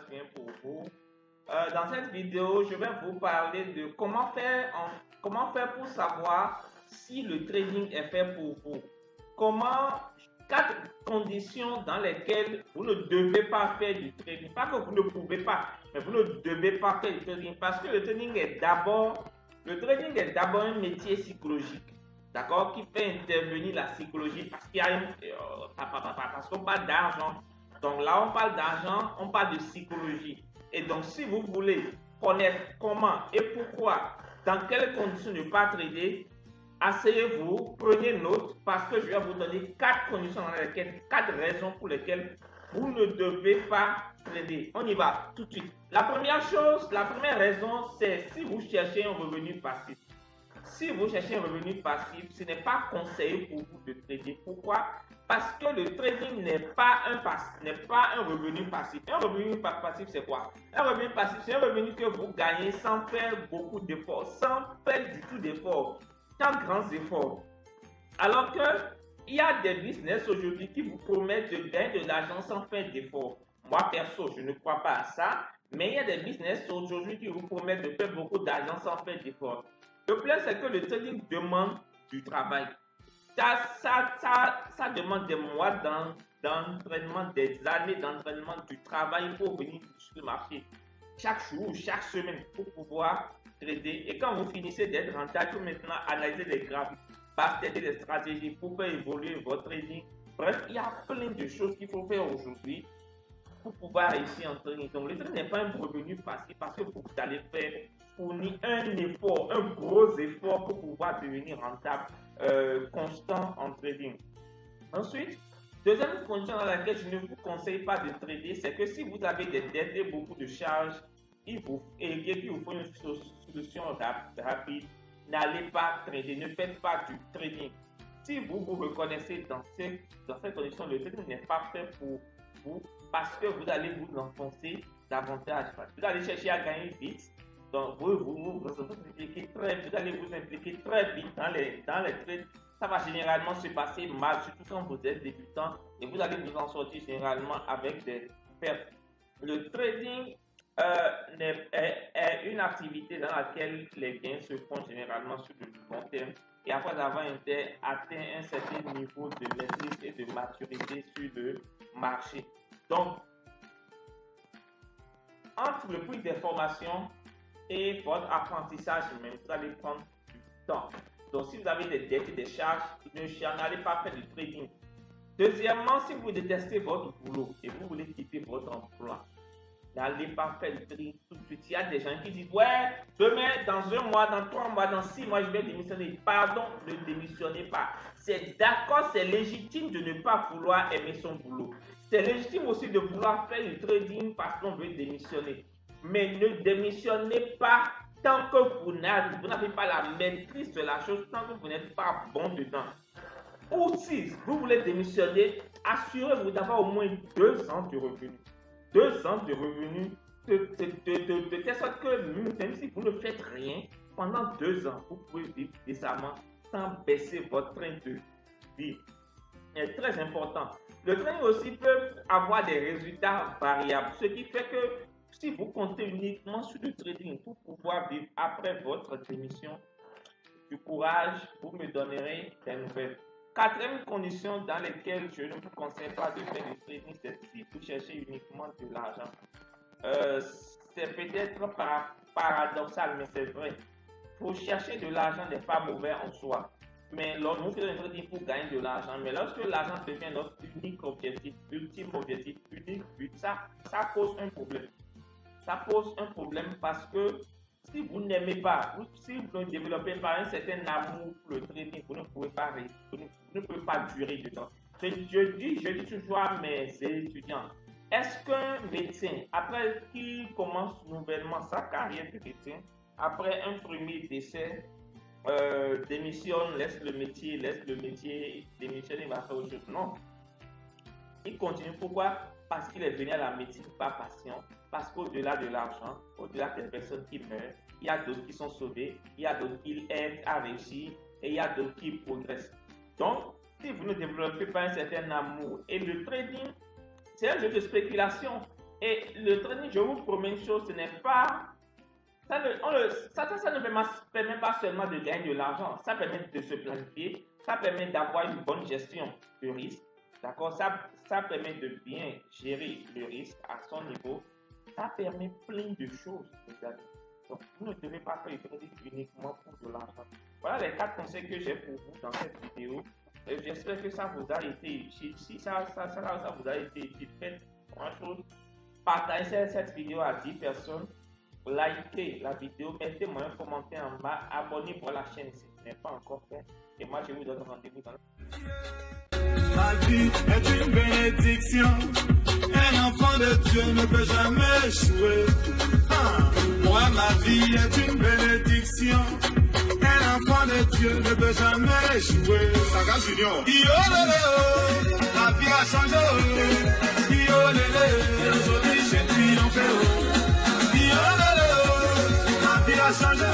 passe bien pour vous. Dans cette vidéo, je vais vous parler de comment faire pour savoir si le trading est fait pour vous. Quatre conditions dans lesquelles vous ne devez pas faire du trading. Pas que vous ne pouvez pas, mais vous ne devez pas faire du trading parce que le trading est d'abord un métier psychologique. D'accord, qui fait intervenir la psychologie parce qu'il y a parce qu'on parle d'argent. Donc là, on parle d'argent, on parle de psychologie. Et donc, si vous voulez connaître comment et pourquoi, dans quelles conditions ne pas trader, asseyez-vous, prenez note parce que je vais vous donner quatre conditions dans lesquelles, quatre raisons pour lesquelles vous ne devez pas trader. On y va tout de suite. La première raison, c'est si vous cherchez un revenu passif. Si vous cherchez un revenu passif, ce n'est pas conseillé pour vous de trader. Pourquoi? Parce que le trading n'est pas un revenu passif. Un revenu passif, c'est quoi? Un revenu passif, c'est un revenu que vous gagnez sans faire beaucoup d'efforts, sans faire du tout d'efforts, sans grands efforts. Alors que il y a des business aujourd'hui qui vous promettent de gagner de l'argent sans faire d'efforts. Moi, perso, je ne crois pas à ça. Mais il y a des business aujourd'hui qui vous promettent de faire beaucoup d'argent sans faire d'efforts. Le problème, c'est que le trading demande du travail. Ça demande des mois d'entraînement, des années d'entraînement, du travail pour venir sur le marché. Chaque jour, chaque semaine, pour pouvoir trader. Et quand vous finissez d'être rentable, il faut maintenant analyser les graphiques, bâtir des stratégies pour faire évoluer votre trading. Bref, il y a plein de choses qu'il faut faire aujourd'hui pour pouvoir réussir en trading. Donc, le trading n'est pas un revenu passif parce que vous allez fournir un effort, un gros effort pour pouvoir devenir rentable, constant en trading. Ensuite, deuxième condition dans laquelle je ne vous conseille pas de trader, c'est que si vous avez des dettes et beaucoup de charges et qu'il vous faut une solution rapide, n'allez pas trader, ne faites pas du trading. Si vous vous reconnaissez dans ces conditions, le trading n'est pas fait pour vous parce que vous allez vous enfoncer davantage. Vous allez chercher à gagner vite. Donc, vous allez vous impliquer très vite dans les trades. Ça va généralement se passer mal, surtout quand vous êtes débutant, et vous allez vous en sortir généralement avec des pertes. Le trading est une activité dans laquelle les gains se font généralement sur le long terme et après avoir atteint un certain niveau de maîtrise et de maturité sur le marché. Donc, entre le prix des formations et votre apprentissage même, vous allez prendre du temps. Donc, si vous avez des dettes et des charges, n'allez pas faire du trading. Deuxièmement, si vous détestez votre boulot et vous voulez quitter votre emploi, n'allez pas faire du trading tout de suite. Il y a des gens qui disent, ouais, demain, dans 1 mois, dans 3 mois, dans 6 mois, je vais démissionner. Pardon, ne démissionnez pas. C'est d'accord, c'est légitime de ne pas vouloir aimer son boulot. C'est légitime aussi de vouloir faire du trading parce qu'on veut démissionner. Mais ne démissionnez pas tant que vous n'avez pas la maîtrise de la chose, tant que vous n'êtes pas bon dedans. Ou si vous voulez démissionner, assurez-vous d'avoir au moins 2 ans de revenus. 2 ans de revenus, de telle sorte que même si vous ne faites rien, pendant 2 ans, vous pouvez vivre décemment sans baisser votre train de vie. C'est très important. Le trading aussi peut avoir des résultats variables, ce qui fait que si vous comptez uniquement sur le trading pour pouvoir vivre après votre démission, du courage, vous me donnerez des nouvelles. Quatrième condition dans laquelle je ne vous conseille pas de faire du trading, c'est si vous cherchez uniquement de l'argent. C'est peut-être paradoxal, mais c'est vrai. Pour chercher de l'argent n'est pas mauvais en soi. Mais lorsque vous faites un trading pour gagner de l'argent, mais lorsque l'argent devient notre unique objectif, ultime objectif, unique but, ça pose un problème. Ça pose un problème parce que si vous n'aimez pas, si vous ne développez pas un certain amour pour le trading, vous ne pouvez pas durer dedans. Je dis toujours à mes étudiants, est-ce qu'un médecin, après qu'il commence nouvellement sa carrière de médecin, après un premier décès, démissionne, laisse le métier, démissionne et va faire autre chose? Non. Il continue. Pourquoi? Parce qu'il est venu à la médecine par passion. Parce qu'au-delà de l'argent, au-delà des personnes qui meurent, il y a d'autres qui sont sauvés, il y a d'autres qui aident à réussir et il y a d'autres qui progressent. Donc, si vous ne développez pas un certain amour, et le trading, c'est un jeu de spéculation. Et le trading, je vous promets une chose, ce n'est pas... Ça ne permet pas seulement de gagner de l'argent, ça permet de se planifier, ça permet d'avoir une bonne gestion de risque, d'accord? Ça permet de bien gérer le risque à son niveau, ça permet plein de choses, les amis. Donc, vous ne devez pas faire du trading uniquement pour de l'argent. Voilà les 4 conseils que j'ai pour vous dans cette vidéo. J'espère que ça vous a été utile. Si ça vous a été utile, faites une chose, partagez cette vidéo à 10 personnes. Likez la vidéo, mettez-moi un commentaire en bas, abonnez-vous à la chaîne si ce n'est pas encore fait. Et moi, je vous donne rendez-vous dans Ma vie est une bénédiction. Un enfant de Dieu ne peut jamais échouer. Moi, ma vie est une bénédiction. Un enfant de Dieu ne peut jamais échouer. Saga Junior. La vie a changé. Aujourd'hui, j'ai triomphé. La vie a changé.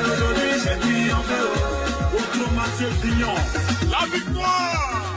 Aujourd'hui, j'ai triomphé. Autre Mathieu Pignon. La victoire!